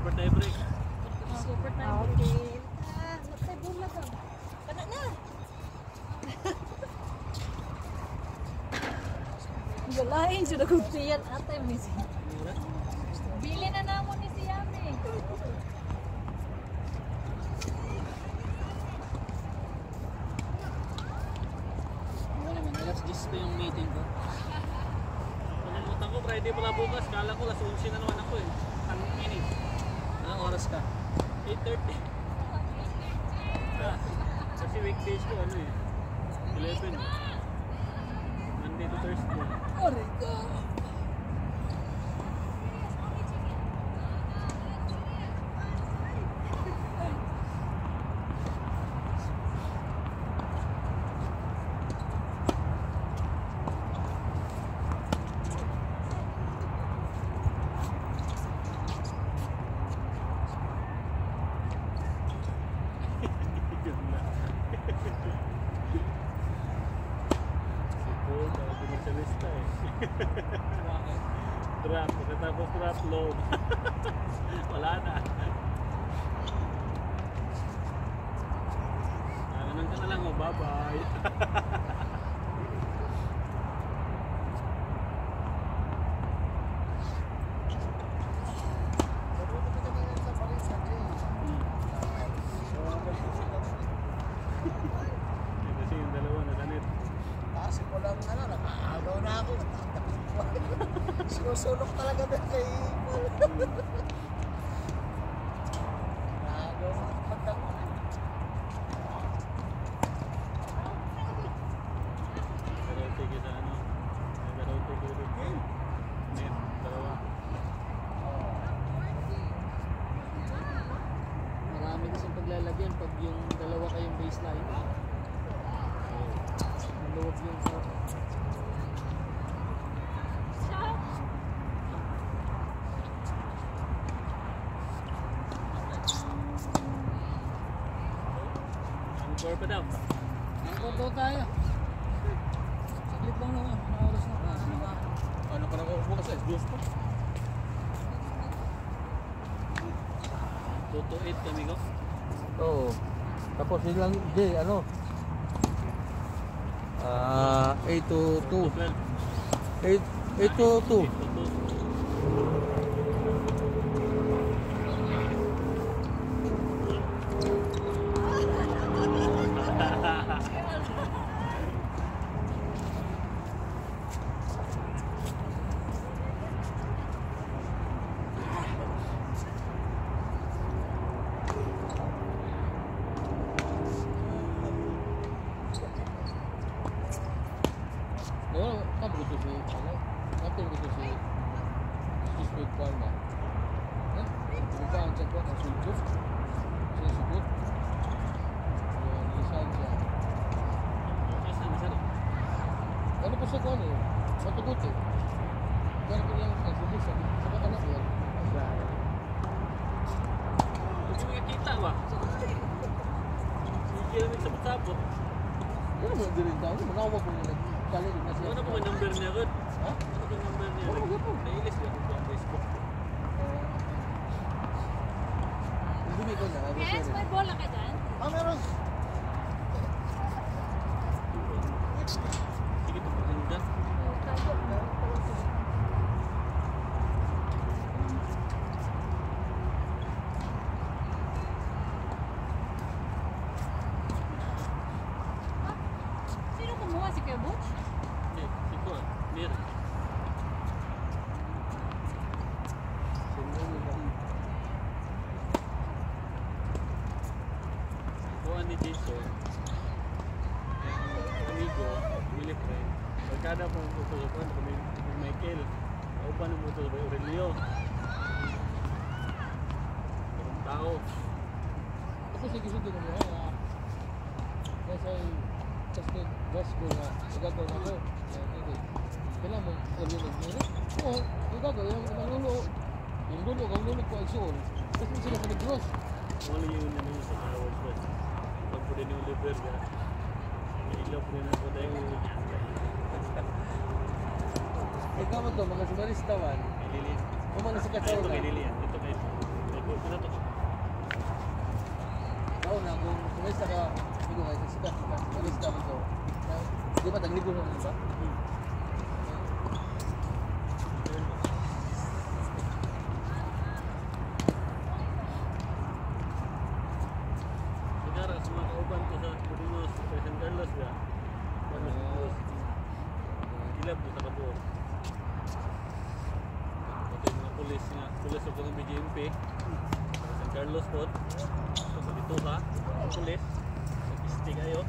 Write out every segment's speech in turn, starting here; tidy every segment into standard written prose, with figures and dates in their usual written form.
Super tie break. Super tie break. Okay. Matay bulat ka. Kana na. Galain siya nagkutiyan atay mo siya. Bili na namon ni siya me. Alas 10 na yung meeting ko. Nalimutan ko, Friday pala bukas. Kala ko, alas 11 na naman ako eh. Anong minute? Anong oras ka? 8:30. Kasi weekdays ko, ano eh. 11. Monday to Thursday. Origo. Drop, pagkatapos drop load. Wala na. Ganun ka na lang, oh, bye-bye. Kasi yung dalawa na ganit. Kasi ko lang nakaagaw na ako. Sinusulok talaga na kay nagaw na pagtangon. Nagarote ka sa ano? Nagarote ka rin. Net, dalawa. Marami kasing paglalagyan pag yung dalawa kayong baseline. Maluwag yung sa Score pa daw. Ang daw tayo. Saglit lang naman. Mga oras na. Ano pa na ko bukas eh? Diyos pa. 228 kami ko. Oo. Tapos nilang day, ano? 8 to 2. 8 to 2. 8 to 2. Kan gusto si ano? Natin gusto si Sweet Corn na. Hindi ka ang check ko ng sweet juice. Siya sugot. Yung lisan siya. Ano pa siya kung ano? Sa tugot eh. Gano'n ko lang nagsugot sa katanak yan. Gusto mo kita ba? Sige namin sabot-sabot. Ano mo nagdirin tao? Manawa ko nila. Kali din na siya. Ano po yung number niya rin? Ha? Ano po yung number niya? Ano ba po? Nailis ko sa Facebook. Hindi ko na. Yes, may bola ka dyan? Meron. Sige ito pagkanda. Sino kumuha si Kuya Butch? Ito ah, Mir. Kuha ni Jason. Amigo, Willie friend. Pagkada po ang puto sa kwan, kung Michael. Ako pa ng puto sa Aurelio. Ang tao. Ako sige-sige na mo. Kasi kasi gas ko na sagad na ako. Kailan mo ulit nila? Oo, ikaw yung nanulo. Yung lulo ko ay suol. Kasi sila sa nag-gross. Wala yung namin sa Howard West. Pag po din yung liver ka, ilaw po rin ako dahil Ikaw mo to, mga sumaristawan. may lili. Kung mga sa Ito kasawa may lili yan. Ito may Di ba tagligo na ba? Sigara sa mga kauban ko sa Budinos, sa San Carlos ba? Ilab ko sa Kabor. Ito yung mga pulis sa mga BGMP. Sa San Carlos po. So dito ka, pulis. Nag-isti kayo.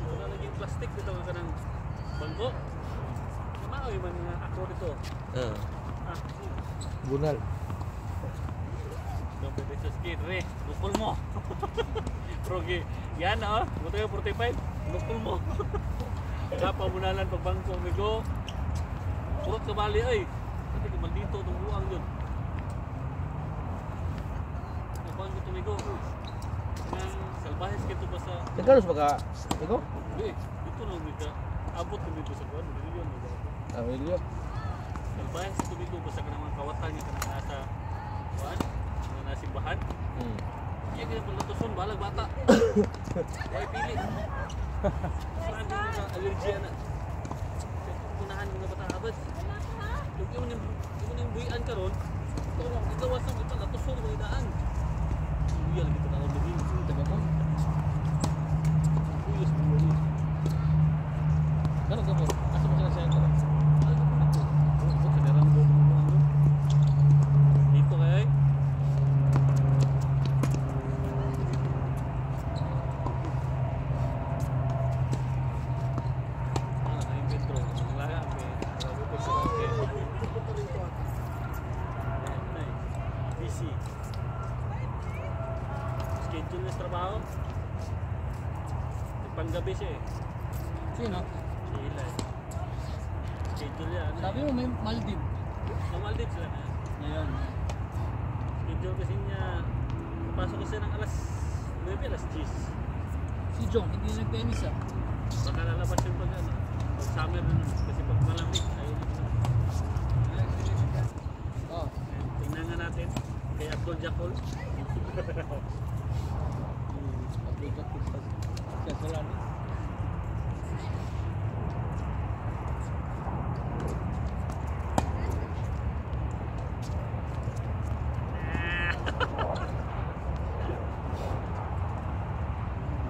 Wala lagi yung plastic dito ka ng bangko. Namaoy man nga ako dito. Ah, Bunal. don't pwede sa skid, re. Bukol mo. Progi. Yan oh. Buto yung 45. Bukol mo. Kapamunalan pag bangko. Migo. Purot ka bali ay. Kasi maldito itong buang yun. Nakuhan ko tumigo. Nang salbahes ka ito ba sa... San Carlos ba ka? Ikaw? Hindi. Dito na umiga. Abot kami dito sa kuwan. Hindi yun. Amelio. Salbahes ka tumigo ba sa kanang mga kawatan niya kanang nasa kuwan? Kanang nasa simbahan. Iya kita paglutuson, balag bata. Why pili? Saan din ka allergy na? Punahan mga bata abad. Yung yung buyan karon, ito wasang ito natuson ko idaan. Iya lagi kita tahu lagi. Taga mo? Uyos mo ni. Ano ka mo? Asa mo sila sentro? Sa daran mo. Dito kay schedule na sa trabaho. Panggabi siya eh. Sino? Sila eh. Schedule yan. Sabi mo may Maldiv. Normal din sila na. Ngayon. Schedule kasi niya. Pasok kasi ng alas 9, alas 10. Si Jong, hindi nag-tennis ah. Baka lalabas yung pag ano. Pag summer na nun. Kasi pag malamig, ayun na. Oh. Tingnan nga natin. Kay Abdul Jakol. Pagbigat ko sa Solano.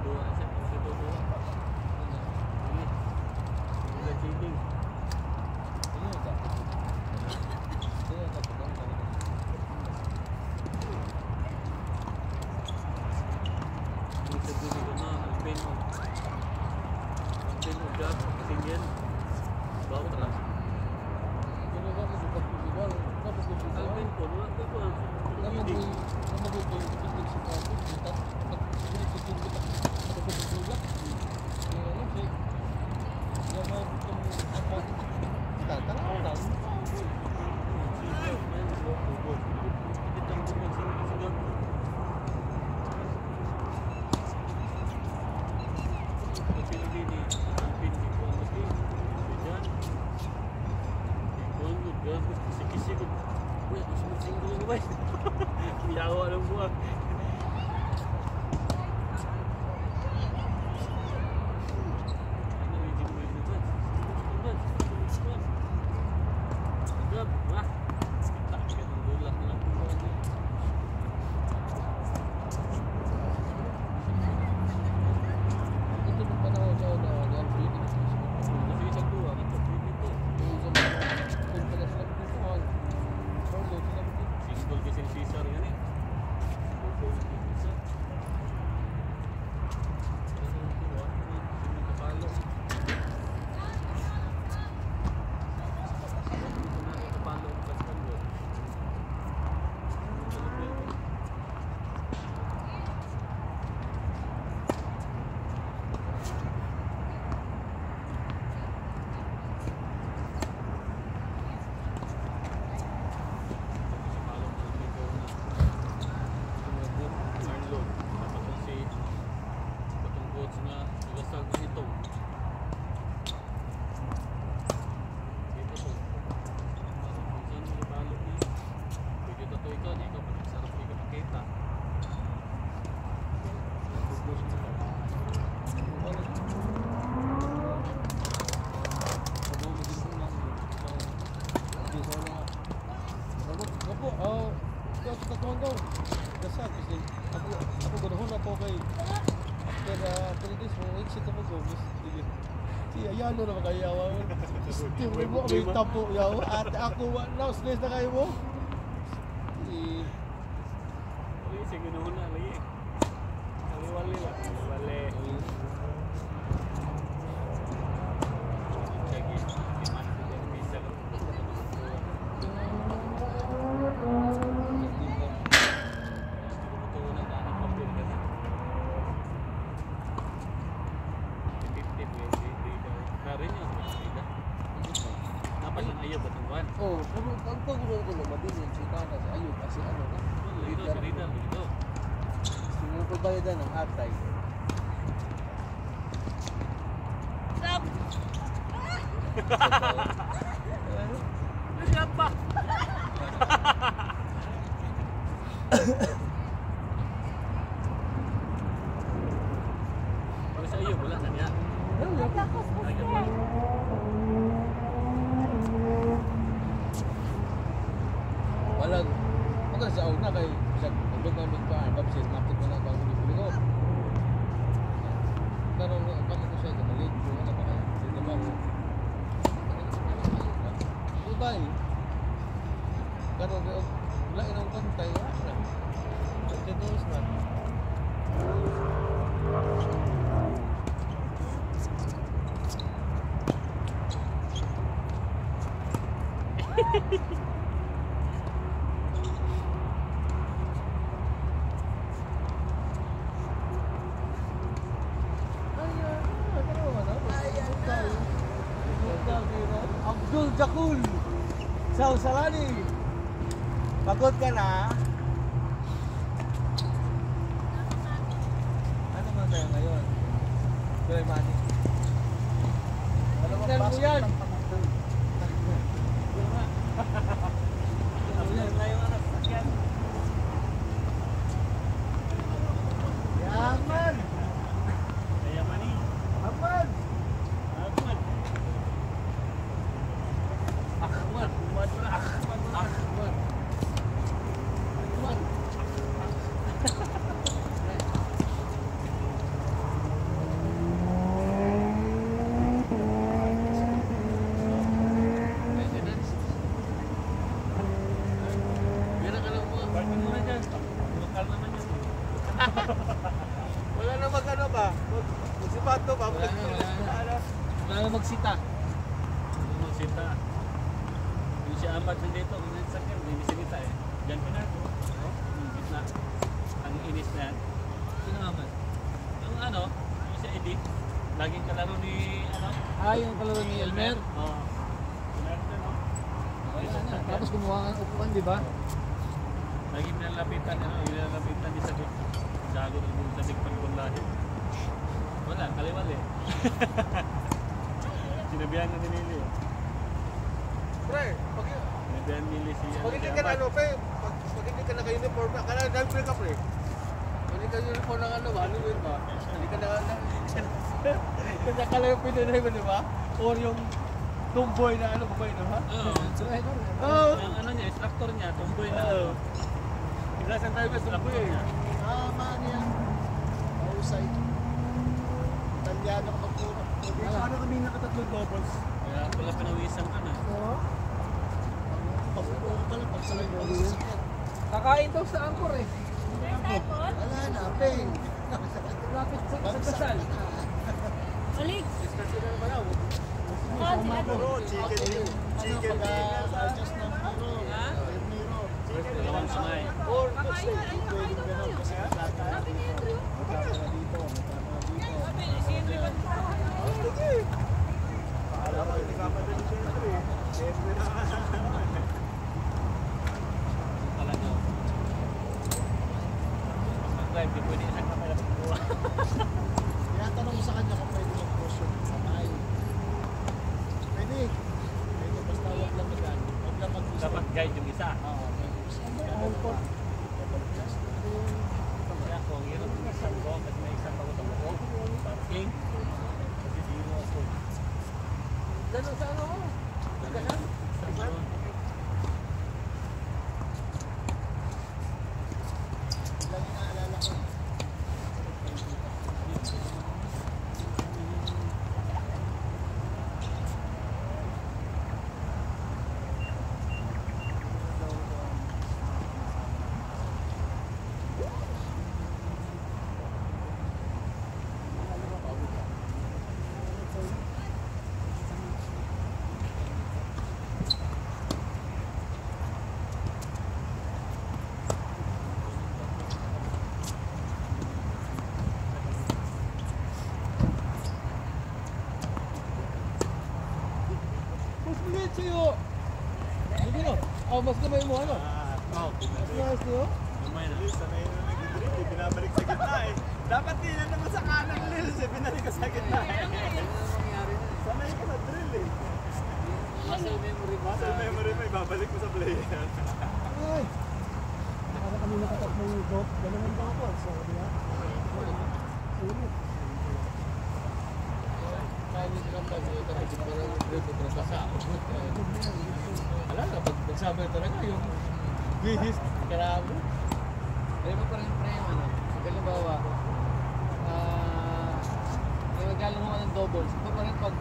Dua siya. Dua. Ini. Ini cheating. Ano ka? Ano ka pa? Ini segini ko na. Alpino. Alpino job. Kasingin. Bawa terang. Ano ba mo sa pagbigal? Tapos ko sa Alpin ko. Wala ko po. Leading. Yawa ng buwan. Single kasi Caesar yan eh. Kapalo. ako, ito sa taekwondo. Dasal kasi ako ganoon na po kay after this mo exit ako go. Sige. Si ayano na makayawa. Still mo may tapo yaw at ako now stress na kayo mo. Uy, sige na muna lagi. Kaliwali lang. Kaliwali. Sige. Gimana ko din bisa ko. Oh, ang pagulong ko mabilis si Tana sa ayun kasi ano na. Dito. Sinubayad ng atay. Stop! Siapa? Kalau saya bola kan ya. Nagkakos ko siya. Walang maganda sa una kay sa nagdugmamig pa ang kapsis matik mo na bang bili ko. Karon kamo ko siya gamalit ko ano ba kaya? Dito ba ko? Dubai. Karon wala inang pantay wala. Dito is not. Abdul Jakul Salsalani. Pagod ka na? Ano man tayo ngayon? Joy Money. Tignan mo yan. Yaman. Yamani. Ahmad. Wala na magano ba? Magsipato ba? Wala na magsita. Sita. Yung si Ahmad nandito, kung nagsakyan, hindi sinita eh. Diyan ka na. Yung gitna. Ang inis na yan. Sino naman? Yung ano, yung si Eddie. Laging kalaro ni, ano? Yung kalaro ni Elmer. Oo. Kalaro na, no? Tapos kumuha ka ng upuan, di ba? Laging nilalapitan, ano? Nilalapitan ni Sabik. Sagot ng Sabik pagpunlahin. Wala, kaliwali. Sinabihan na din nila eh. Pre, Sinabihan nila si pag hindi ka na ano, pre, pag hindi ka naka-uniform na, kailangan dahil ka, pre. Pag hindi ka uniform ng ano ba, ano yun ba? Hindi ka na, kasi akala yung pinunay mo, di ba? Or yung tomboy na ano, babae na, ha? Oo. Oo. Yung ano niya, instructor niya, tomboy na. Oo. Ilasan tayo ba tomboy eh? Man yan. Mahusay. Talyado ka magpuro. Paano kami nakatatlong doubles? Kaya pala pinawisan ka na. Oo. Pagpuro ka lang, pagsalay mo ulit. Kakain daw sa Angkor eh. Wala na, pain. Lapit sa kasal. Alik! Chicken na just ng puro. Miro. Dalawang sumay. Or kasi pwedeng ganun kasi magkakala dito. Magkakala dito. Alam mo, hindi ka pa din siyempre. Siyempre na. Talaga. Mag-drive, di pwede isang kamay na pagkuha. Tinatanong ko sa kanya kung pwede yung portion sa bahay. Pwede. Pwede, basta huwag lang mag-ano. Huwag lang mag-gusto. Dapat guide yung isa. Oo, pwede. Double glass. Kaya kung yun ang isang ko, kasi may isang ako sa buko. Parking. Kasi zero ako. Dano sa ano? Isang ano? Oh, mas gamay mo ano? Oh, Yes, no? gamay na. Sanay na nag-drill, eh. Binabalik sa gitna eh. Dapat di na naman sa kanan, Lils, eh. Binalik ka sa gitna eh. Sanay ka sa drill eh. Muscle memory mo. Muscle memory mo, ibabalik mo sa player. Ay! Para kami nakatatlo yung dot. Ganun ang bako. So, di ba? Sulit. Kaya hindi ka pa siya tapos parang dito para sa sa. Wala na, pag nagsabay talaga yung bihis, karamo. Pero mo pa rin pre, ano, halimbawa, yung maglalaro ka ng doubles, ito pa rin pag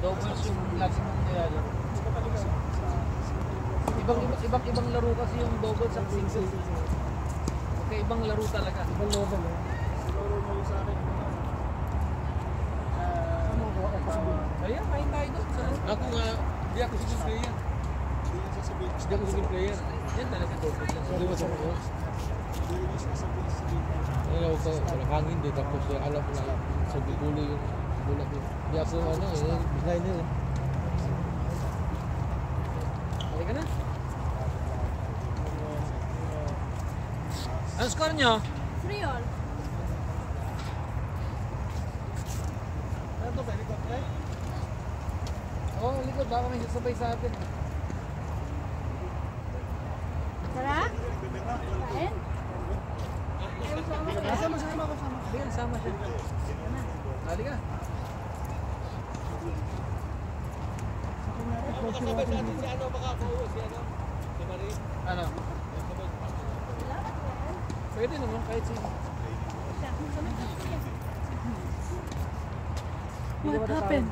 doubles yung lagi mong nilalaro. Ibang laro kasi yung doubles at singles. Okay, ibang laro talaga. Ibang level eh. Siguro mo yung sa akin. Ano ko? Kaya, kain tayo doon. Ako nga, di ako sige player. Hindi yan sasabihin. Di ako sige player. Yan talaga doubles. Hindi mo sa mga. Hindi yan sasabihin. Ano ko, walang hangin din. Tapos alam ko na sa bigulo yung bulat yun. Di ako ano eh, liner eh. Halika na. Ang score nyo? 3-all. Ano to, pwede ko try? Oo, likod. Baka may sasabay sa atin. Tara? Kain? Sama ako. Halika, sama siya. Halika. Ano? Pwede naman kahit sino. What happened?